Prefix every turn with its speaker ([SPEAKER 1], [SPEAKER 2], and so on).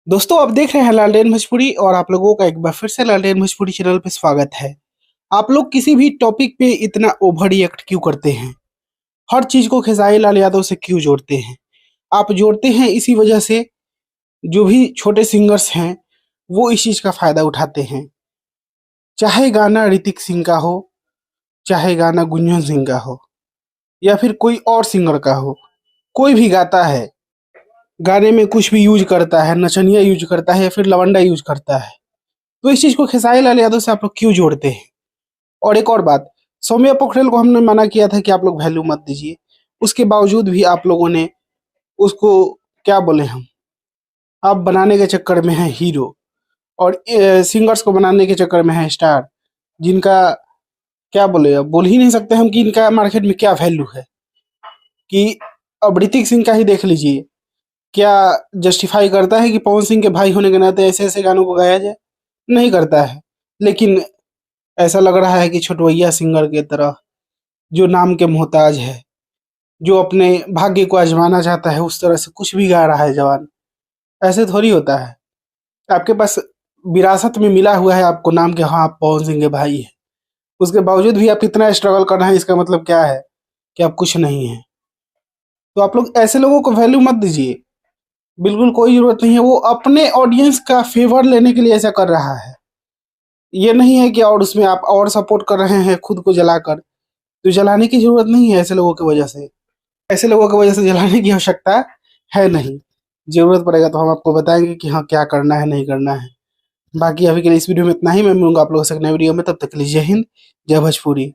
[SPEAKER 1] दोस्तों आप देख रहे हैं लालटेन भोजपुरी और आप लोगों का एक बार फिर से लालटेन भोजपुरी चैनल पे स्वागत है। आप लोग किसी भी टॉपिक पे इतना ओवर रिएक्ट क्यों करते हैं? हर चीज को खेसारी लाल यादव से क्यों जोड़ते हैं? आप जोड़ते हैं इसी वजह से जो भी छोटे सिंगर्स हैं वो इस चीज का फायदा उठाते हैं। चाहे गाना ऋतिक सिंह का हो, चाहे गाना गुंजन सिंह का हो या फिर कोई और सिंगर का हो, कोई भी गाता है, गाने में कुछ भी यूज करता है, नचनिया यूज करता है या फिर लवंडा यूज करता है, तो इस चीज को खेसारी लाल यादव से आप लोग क्यों जोड़ते हैं? और एक और बात, सौम्या पोखरेल को हमने मना किया था कि आप लोग वैल्यू मत दीजिए, उसके बावजूद भी आप लोगों ने उसको, क्या बोले हम, आप बनाने के चक्कर में है हीरो और सिंगर्स को बनाने के चक्कर में है स्टार, जिनका, क्या बोले, अब बोल ही नहीं सकते हम कि इनका मार्केट में क्या वैल्यू है। कि अब ऋतिक सिंह का ही देख लीजिए, क्या जस्टिफाई करता है कि पवन सिंह के भाई होने के नाते ऐसे ऐसे गानों को गाया जाए? नहीं करता है। लेकिन ऐसा लग रहा है कि छोटवैया सिंगर के तरह, जो नाम के मोहताज है, जो अपने भाग्य को आजमाना चाहता है, उस तरह से कुछ भी गा रहा है जवान। ऐसे थोड़ी होता है। आपके पास विरासत में मिला हुआ है आपको नाम कि हाँ आप पवन सिंह के भाई हैं, उसके बावजूद भी आप इतना स्ट्रगल कर रहे हैं, इसका मतलब क्या है? कि आप कुछ नहीं है। तो आप लोग ऐसे लोगों को वैल्यू मत दीजिए, बिल्कुल कोई जरूरत नहीं है। वो अपने ऑडियंस का फेवर लेने के लिए ऐसा कर रहा है, ये नहीं है कि और उसमें आप और सपोर्ट कर रहे हैं खुद को जलाकर। तो जलाने की जरूरत नहीं है ऐसे लोगों की वजह से, ऐसे लोगों की वजह से जलाने की आवश्यकता है नहीं। जरूरत पड़ेगा तो हम आपको बताएंगे कि हाँ क्या करना है नहीं करना है। बाकी अभी के लिए इस वीडियो में इतना ही। मैं मिलूंगा आप लोगों से एक नए वीडियो में, तब तक के लिए जय हिंद, जय भोजपुरी।